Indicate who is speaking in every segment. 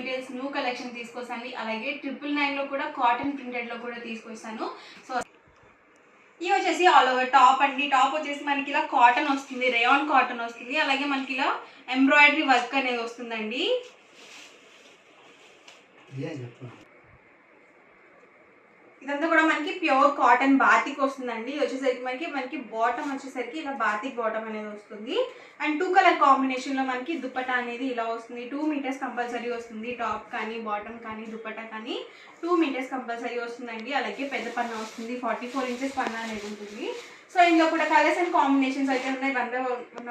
Speaker 1: Materials new collection తీసుకొస్తాను. అలాగే 999లో కూడా కాటన్ ప్రింటెడ్లో కూడా తీసుకొస్తాను. సో ఇవి వచ్చేసి ఆల్ ఓవర్ టాప్ అండి. టాప్ వచ్చేసి మనకి ఇలా కాటన్ వస్తుంది, రేయాన్ కాటన్ వస్తుంది. అలాగే మనకి ఇలా ఎంబ్రాయిడరీ వర్క్ అనేది వస్తుందండి. ఇదంతా కూడా మనకి ప్యూర్ కాటన్ బాతిక్ వస్తుందండి. వచ్చేసరికి మనకి బాటమ్ వచ్చేసరికి ఇలా బాతిక్ బాటమ్ అనేది వస్తుంది. అండ్ 2 కలర్ కాంబినేషన్లో మనకి దుపట్టా అనేది ఇలా వస్తుంది. 2 మీటర్స్ కంపల్సరీ వస్తుంది. టాప్ కానీ బాటమ్ కానీ దుపట్టా కానీ 2 మీటర్స్ కంపల్సరీ వస్తుందండి. అలాగే పెద్ద పన్నా వస్తుంది, 44 ఇంచెస్ పన్నా అనేది ఉంటుంది. సో ఇందులో కూడా కలర్స్ అండ్ కాంబినేషన్స్ అయితే ఉన్నాయి.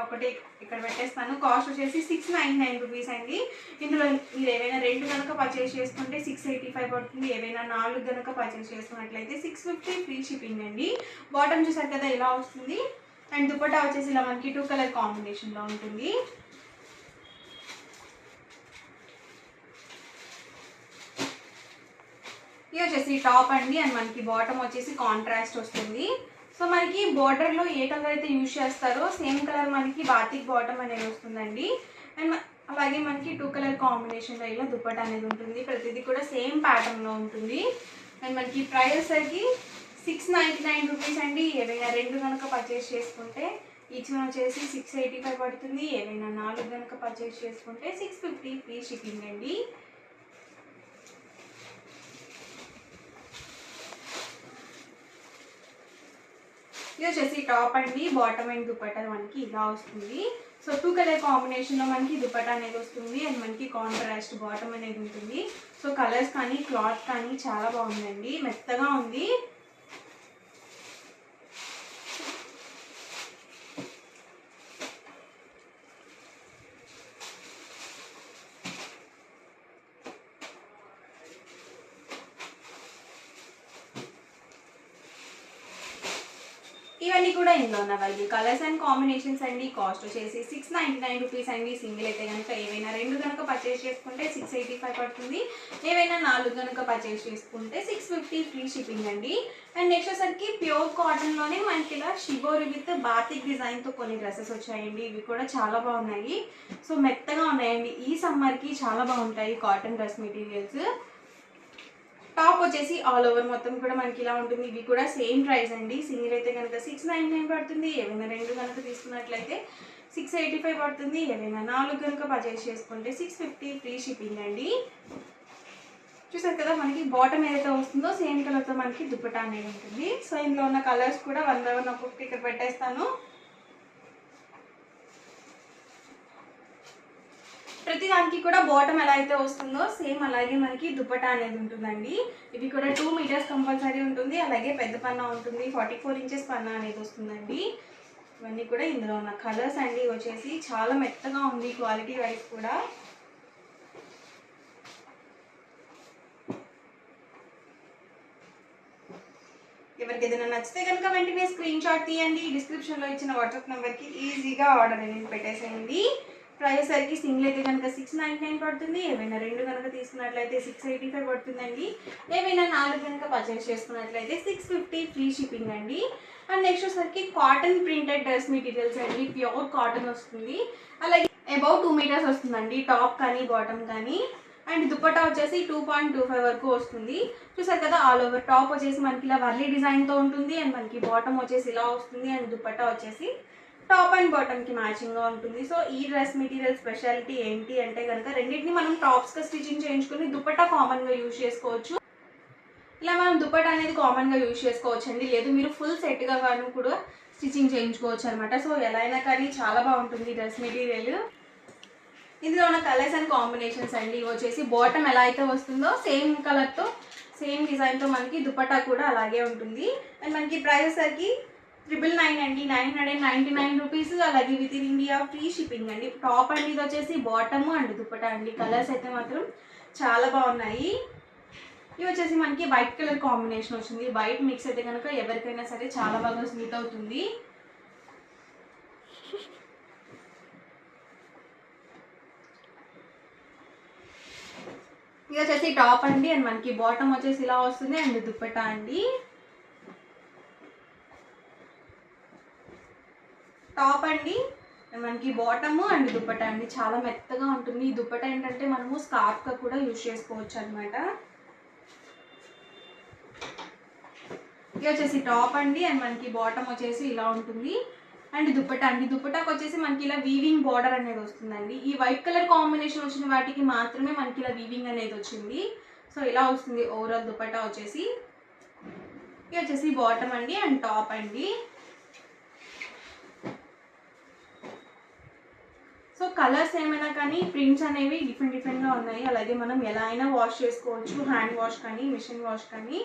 Speaker 1: ఒకటి ఇక్కడ పెట్టేస్తాను. కాస్ట్ వచ్చేసి 699 రూపీస్ అండి. ఇందులో మీరు ఏవైనా 2 కనుక పర్చేస్ చేసుకుంటే 685 పడుతుంది. ఏవైనా 4 కనుక పర్చేస్ చేసుకున్నట్లయితే 650 ఫ్రీ షిప్పింగ్ అండి. బాటమ్ చూసారు కదా ఇలా వస్తుంది. అండ్ దుపట్టా వచ్చేసి ఇలా మనకి 2 కలర్ కాంబినేషన్లో ఉంటుంది. ఇది వచ్చేసి టాప్ అండి. అండ్ మనకి బాటమ్ వచ్చేసి కాంట్రాస్ట్ వస్తుంది. సో మనకి బోర్డర్లో ఏ కలర్ అయితే యూజ్ చేస్తారో సేమ్ కలర్ మనకి బాతిక్ బాటమ్ అనేది వస్తుందండి. అండ్ అలాగే మనకి 2 కలర్ కాంబినేషన్లో ఇలా దుపట్టా అనేది ఉంటుంది. ప్రతిదీ కూడా సేమ్ ప్యాటర్న్లో ఉంటుంది. అండ్ మనకి ప్రైస్ సరికి 699 రూపీస్ అండి. ఏవైనా 2 కనుక పర్చేస్ చేసుకుంటే ఈచ్ వన్ వచ్చేసి 685 పడుతుంది. ఏవైనా 4 కనుక పర్చేస్ చేసుకుంటే 650 ఫ్రీ షిప్పింగ్ అండి. ఇది వచ్చేసి టాప్ అండి. బాటమ్ అండ్ దుపట్టా మనకి ఇలా వస్తుంది. సో 2 కలర్ కాంబినేషన్లో మనకి దుపట్టా అనేది వస్తుంది. అండ్ మనకి కాంట్రాస్ట్ బాటమ్ అనేది ఉంటుంది. సో కలర్స్ కానీ క్లాత్ కానీ చాలా బాగుందండి, మెత్తగా ఉంది. ఇవన్నీ కూడా ఇందులో ఉన్నవి కలర్స్ అండ్ కాంబినేషన్స్ అండి. కాస్ట్ వచ్చేసి 699 రూపీస్ అండి. సింగిల్ అయితే కనుక ఏవైనా 2 కనుక పర్చేస్ చేసుకుంటే 685 పడుతుంది. ఏవైనా 4 కనుక పర్చేస్ చేసుకుంటే 650 ఫ్రీ షిప్పింగ్ అండి. అండ్ నెక్స్ట్ వచ్చేసరికి ప్యూర్ కాటన్లోనే మనకి ఇలా షిబోరి విత్ బాతిక్ డిజైన్తో కొన్ని డ్రెస్సెస్ వచ్చాయండి. ఇవి కూడా చాలా బాగున్నాయి. సో మెత్తగా ఉన్నాయండి. ఈ సమ్మర్కి చాలా బాగుంటాయి కాటన్ డ్రెస్ మెటీరియల్స్. టాప్ వచ్చేసి ఆల్ ఓవర్ మొత్తం కూడా మనకి ఇలా ఉంటుంది. ఇవి కూడా సేమ్ ప్రైస్ అండి. సింగిల్ అయితే కనుక 699 పడుతుంది. ఏవైనా 2 కనుక తీసుకున్నట్లయితే 685 పడుతుంది. ఏవైనా 4 కనుక పర్చేస్ చేసుకుంటే 650 ఫ్రీ షిప్పింగ్ అండి. చూసారు కదా మనకి బాటమ్ ఏదైతే వస్తుందో సేమ్ కలర్తో మనకి దుపట్టా అనేది ఉంటుంది. సో ఇందులో ఉన్న కలర్స్ కూడా 1 by 1 ఒక్కొక్కటి ఇక్కడ పెట్టేస్తాను. ప్రతి దానికి కూడా బాటమ్ ఎలా అయితే వస్తుందో సేమ్ అలాగే మనకి దుపట్టా అనేది ఉంటుందండి. ఇవి కూడా 2 మీటర్స్ కంపల్సరీ ఉంటుంది. అలాగే పెద్ద పన్నా ఉంటుంది, 44 ఇంచెస్ పన్నా అనేది వస్తుందండి. ఇవన్నీ కూడా ఇందులో ఉన్న కలర్స్ అండి. వచ్చేసి చాలా మెత్తగా ఉంది క్వాలిటీ వైజ్ కూడా. ఎవరికి ఏదైనా నచ్చితే కనుక వెంటనే స్క్రీన్ షాట్ తీయండి. డిస్క్రిప్షన్లో ఇచ్చిన వాట్సాప్ నెంబర్కి ఈజీగా ఆర్డర్ అనేది పెట్టేసేయండి. ప్రైస్ సరికి సింగిల్ అయితే కనుక 699 పడుతుంది. ఏవైనా 2 కనుక తీసుకున్నట్లయితే 685 పడుతుందండి. ఏవైనా 4 కనుక పర్చేస్ చేసుకున్నట్లయితే 650 ఫ్రీ షిప్పింగ్ అండి. అండ్ నెక్స్ట్ వచ్చేసరికి కాటన్ ప్రింటెడ్ డ్రెస్ మెటీరియల్స్ అండి. ప్యూర్ కాటన్ వస్తుంది. అలాగే అబౌట్ 2 మీటర్స్ వస్తుందండి టాప్ కానీ బాటమ్ కానీ. అండ్ దుపట్టా వచ్చేసి 2.25 వరకు వస్తుంది. చూసారు కదా ఆల్ ఓవర్ టాప్ వచ్చేసి మనకి ఇలా వర్లీ డిజైన్తో ఉంటుంది. అండ్ మనకి బాటమ్ వచ్చేసి ఇలా వస్తుంది. అండ్ దుపట్టా వచ్చేసి టాప్ అండ్ బాటమ్కి మ్యాచింగ్గా ఉంటుంది. సో ఈ డ్రెస్ మెటీరియల్ స్పెషాలిటీ ఏంటి అంటే కనుక రెండింటిని మనం టాప్స్గా స్టిచ్చింగ్ చేయించుకొని దుపట్టా కామన్గా యూజ్ చేసుకోవచ్చు. ఇలా మనం దుపట్టా అనేది కామన్గా యూజ్ చేసుకోవచ్చు అండి. లేదు మీరు ఫుల్ సెట్గా కానీ కూడా స్టిచ్చింగ్ చేయించుకోవచ్చు అనమాట. సో ఎలా అయినా కానీ చాలా బాగుంటుంది డ్రెస్ మెటీరియల్. ఇందులో ఉన్న కలర్స్ అండ్ కాంబినేషన్స్ అండి. ఇవి వచ్చేసి బాటమ్ ఎలా అయితే వస్తుందో సేమ్ కలర్తో సేమ్ డిజైన్తో మనకి దుపట్టా కూడా అలాగే ఉంటుంది. అండ్ మనకి ప్రైస్ సరికి 999 అండి, 999 రూపీస్. అలాగే with in India free shipping అండి. టాప్ అండి ఇది వచ్చేసి బాటమ్ అండ్ దుపట్టా అండి. కలర్స్ అయితే మాత్రం చాలా బాగున్నాయి. ఇవి వచ్చేసి మనకి వైట్ కలర్ కాంబినేషన్ వచ్చింది. వైట్ మిక్స్ అయితే కనుక ఎవరికైనా సరే చాలా బాగా సూట్ అవుతుంది. ఇది వచ్చేసి టాప్ అండి. అండ్ మనకి బాటమ్ వచ్చేసి ఇలా వస్తుంది. అండ్ దుపట్టా అండి. టాప్ అండి, మనకి బాటమ్ అండ్ దుపట్టా అండి, చాలా మెత్తగా ఉంటుంది. ఈ దుపట్టా ఏంటంటే మనము స్కార్ఫ్గా కూడా యూజ్ చేసుకోవచ్చు అనమాట. ఇది వచ్చేసి టాప్ అండి, అండ్ మనకి బాటమ్ వచ్చేసి ఇలా ఉంటుంది. అండ్ దుపట్టా అండి, దుపట్టాకి వచ్చేసి మనకి ఇలా వీవింగ్ బార్డర్ అనేది వస్తుందండి. ఈ వైట్ కలర్ కాంబినేషన్ వచ్చిన వాటికి మాత్రమే మనకి ఇలా వీవింగ్ అనేది వచ్చింది. సో ఇలా వస్తుంది ఓవరాల్ దుపట్టా వచ్చేసి. ఇది వచ్చేసి బాటమ్ అండి అండ్ టాప్ అండి. సో కలర్స్ ఏమైనా కానీ ప్రింట్స్ అనేవి డిఫరెంట్గా ఉన్నాయి. అలాగే మనం ఎలా అయినా వాష్ చేసుకోవచ్చు, హ్యాండ్ వాష్ కానీ మిషన్ వాష్ కానీ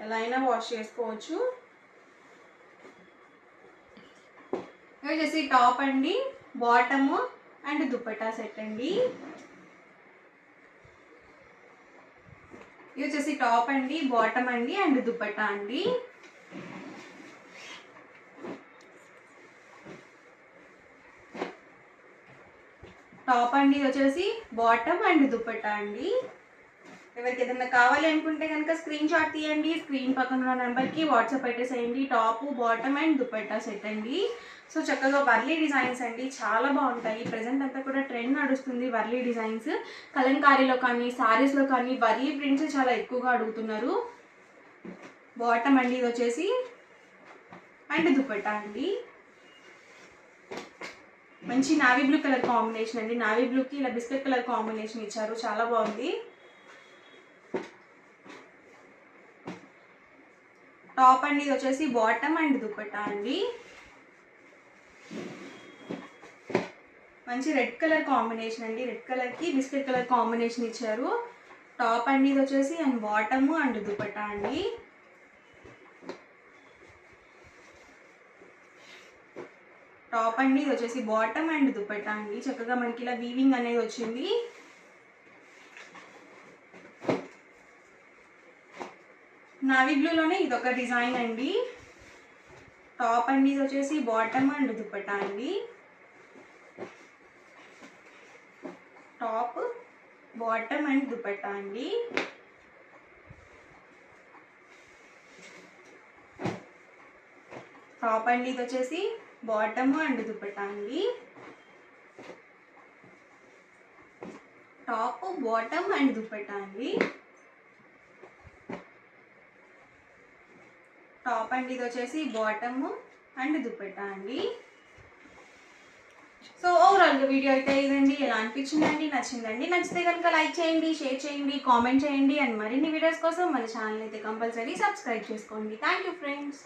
Speaker 1: ఎలా అయినా వాష్ చేసుకోవచ్చు. ఇది వచ్చేసి టాప్ అండి, బాటమ్ అండ్ దుపట్టా సెట్ అండి. ఇది వచ్చేసి టాప్ అండి, బాటమ్ అండి అండ్ దుపట్టా అండి. టాప్ అండి, ఇది వచ్చేసి బాటమ్ అండ్ దుపట్టా అండి. ఎవరికి ఏదైనా కావాలి అనుకుంటే కనుక స్క్రీన్ షాట్ తీయండి, స్క్రీన్ పక్కన ఉన్న నెంబర్కి వాట్సాప్ పెట్టేసేయండి. Top bottom and dupatta set అండి. సో చక్కగా వర్లీ డిజైన్స్ అండి, చాలా బాగుంటాయి. ప్రజెంట్ అంతా కూడా ట్రెండ్ నడుస్తుంది వర్లీ డిజైన్స్. కలంకారీలో కానీ శారీస్లో కానీ వర్లీ ప్రింట్స్ చాలా ఎక్కువగా అడుగుతున్నారు. బాటమ్ అండి, ఇది వచ్చేసి అండ్ దుపట్టా అండి. మంచి నావీ బ్లూ కలర్ కాంబినేషన్ అండి, నావీ బ్లూకి ఇలా బిస్కెట్ కలర్ కాంబినేషన్ ఇచ్చారు, చాలా బాగుంది. టాప్ అండి, ఇది వచ్చేసి బాటమ్ అండ్ దుపట్టా అండి. మంచి రెడ్ కలర్ కాంబినేషన్ అండి, రెడ్ కలర్కి బిస్కెట్ కలర్ కాంబినేషన్ ఇచ్చారు. టాప్ అండి, ఇది వచ్చేసి అండ్ బాటమ్ అండ్ దుపట్టా అండి. టాప్ అండి, ఇది వచ్చేసి బాటమ్ అండ్ దుపట్టా అండి. చక్కగా మనకి ఇలా వీవింగ్ అనేది వచ్చింది. నావీ బ్లూలోనే ఇది ఒక డిజైన్ అండి. టాప్ అండి, ఇది వచ్చేసి బాటమ్ అండ్ దుపట్టా అండి. టాప్ బాటమ్ అండ్ దుపట్టా అండి. టాప్ అండి, ఇది వచ్చేసి బాటమ్ అండ్ దుపట్టా అండి. టాప్ బాటమ్ అండ్ దుపట్టా అండి. టాప్ అండి, ఇది వచ్చేసి బాటమ్ అండ్ దుపట్టా అండి. సో ఓవరాల్గా వీడియో అయితే ఇదండి. ఎలా అనిపించిందండి? నచ్చిందండి? నచ్చితే కనుక లైక్ చేయండి, షేర్ చేయండి, కామెంట్ చేయండి. అండ్ మరిన్ని వీడియోస్ కోసం మన ఛానల్ అయితే కంపల్సరీ సబ్స్క్రైబ్ చేసుకోండి. Thank you friends.